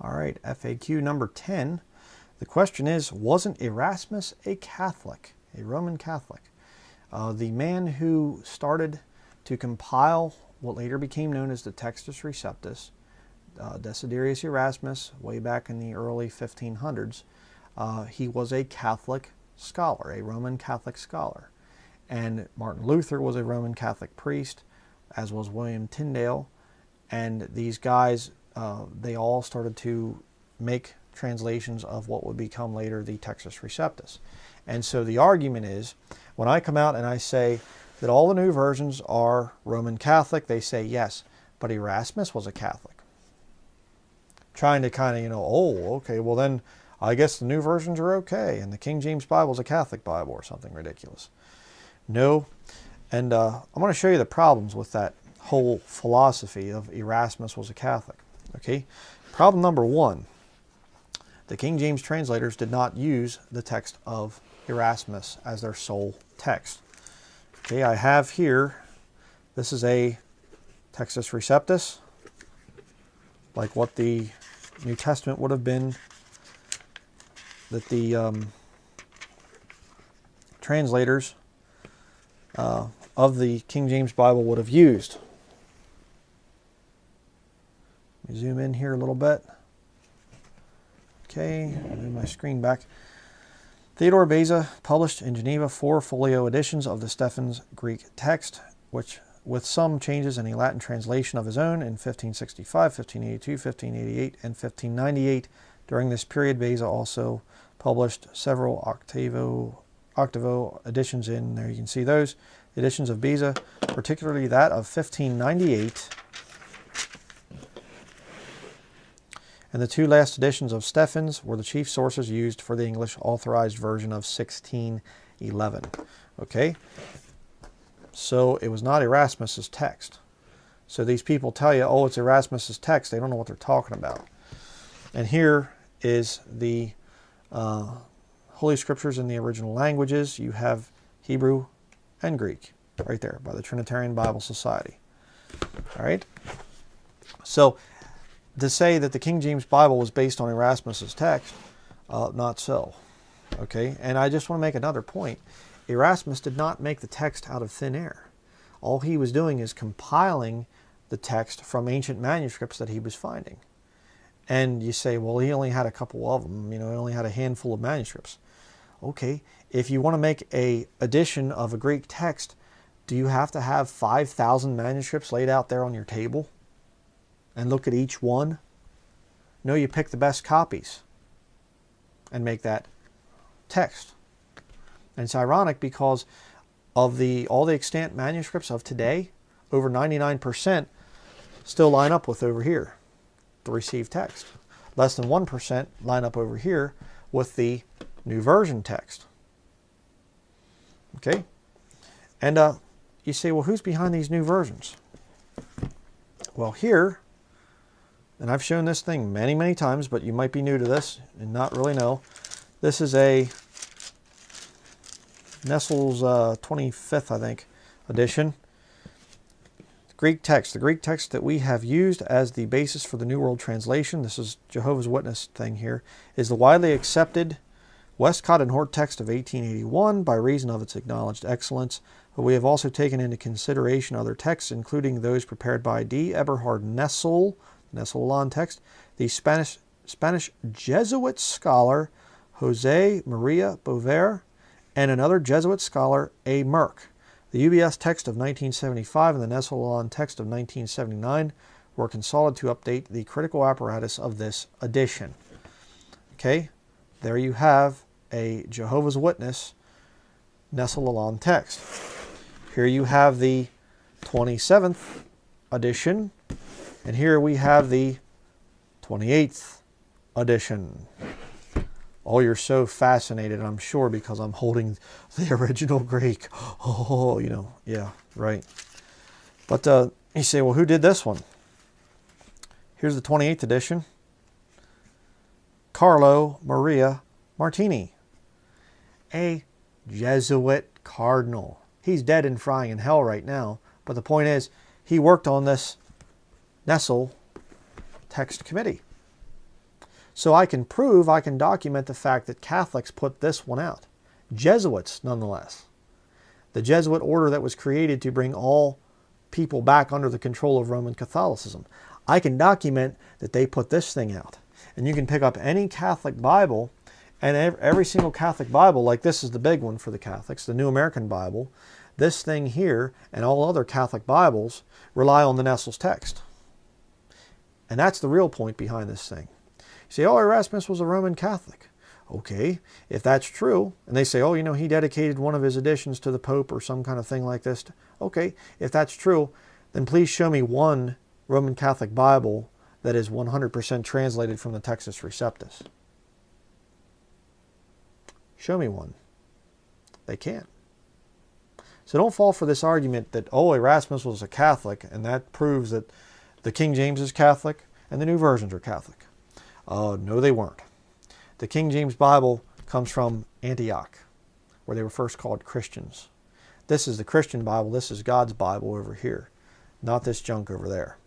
All right, FAQ number 10. The question is, wasn't Erasmus a Catholic, a Roman Catholic? The man who started to compile what later became known as the Textus Receptus, Desiderius Erasmus, way back in the early 1500s, he was a Catholic scholar, a Roman Catholic scholar. And Martin Luther was a Roman Catholic priest, as was William Tyndale. And these guys, they all started to make translations of what would become later the Textus Receptus. And so the argument is, when I come out and I say that all the new versions are Roman Catholic, they say yes, but Erasmus was a Catholic. Trying to kind of, oh, okay, well then I guess the new versions are okay, and the King James Bible is a Catholic Bible or something ridiculous. No, and I'm going to show you the problems with that whole philosophy of Erasmus was a Catholic. Okay, problem number one, the King James translators did not use the text of Erasmus as their sole text. Okay, I have here, this is a Textus Receptus, like what the New Testament would have been, that the translators of the King James Bible would have used. Let me zoom in here a little bit. Okay, move my screen back. Theodore Beza published in Geneva 4 folio editions of the Stephan's Greek text, which with some changes in a Latin translation of his own in 1565, 1582, 1588, and 1598. During this period, Beza also published several octavo editions in, there you can see those, editions of Beza, particularly that of 1598, and the 2 last editions of Stephan's were the chief sources used for the English authorized version of 1611. Okay, so it was not Erasmus's text. So these people tell you, oh, it's Erasmus's text. They don't know what they're talking about. And here is the Holy Scriptures in the original languages. You have Hebrew and Greek right there by the Trinitarian Bible Society. All right, so to say that the King James Bible was based on Erasmus's text, not so. Okay, and I just want to make another point. Erasmus did not make the text out of thin air. All he was doing is compiling the text from ancient manuscripts that he was finding. And you say, well, he only had a couple of them. He only had a handful of manuscripts. Okay, if you want to make an edition of a Greek text, do you have to have 5,000 manuscripts laid out there on your table and look at each one? No, you pick the best copies and make that text. And it's ironic because of all the extant manuscripts of today, over 99% still line up with over here, the received text. Less than 1% line up over here with the new version text. Okay? And you say, well, who's behind these new versions? Well, here, and I've shown this thing many, many times, but you might be new to this and not really know. This is a Nestle's 25th, I think, edition. Greek text. The Greek text that we have used as the basis for the New World Translation, this is Jehovah's Witness thing here, is the widely accepted Westcott and Hort text of 1881 by reason of its acknowledged excellence, but we have also taken into consideration other texts, including those prepared by D. Eberhard Nessel, Nessel-Alon text, the Spanish Jesuit scholar Jose Maria Bover, and another Jesuit scholar, A. Merck. The UBS text of 1975 and the Nessel-Alon text of 1979 were consulted to update the critical apparatus of this edition. Okay, there you have a Jehovah's Witness Nessel-Alon text. Here you have the 27th edition, and here we have the 28th edition. Oh, you're so fascinated, I'm sure, because I'm holding the original Greek. Oh, yeah, right. But you say, well, who did this one? Here's the 28th edition. Carlo Maria Martini, a Jesuit cardinal. He's dead and frying in hell right now, but the point is, he worked on this Nessel text committee. So I can document the fact that Catholics put this one out. Jesuits, nonetheless. The Jesuit order that was created to bring all people back under the control of Roman Catholicism. I can document that they put this thing out. And you can pick up any Catholic Bible, and every single Catholic Bible, like this is the big one for the Catholics, the New American Bible, this thing here and all other Catholic Bibles rely on the Nestle's text. And that's the real point behind this thing. You say, oh, Erasmus was a Roman Catholic. Okay, if that's true, and they say, oh, you know, he dedicated one of his editions to the Pope or some kind of thing like this. Okay, if that's true, then please show me one Roman Catholic Bible that is 100% translated from the Textus Receptus. Show me one. They can't. So don't fall for this argument that, oh, Erasmus was a Catholic, and that proves that the King James is Catholic and the New Versions are Catholic. No, they weren't. The King James Bible comes from Antioch, where they were first called Christians. This is the Christian Bible. This is God's Bible over here, not this junk over there.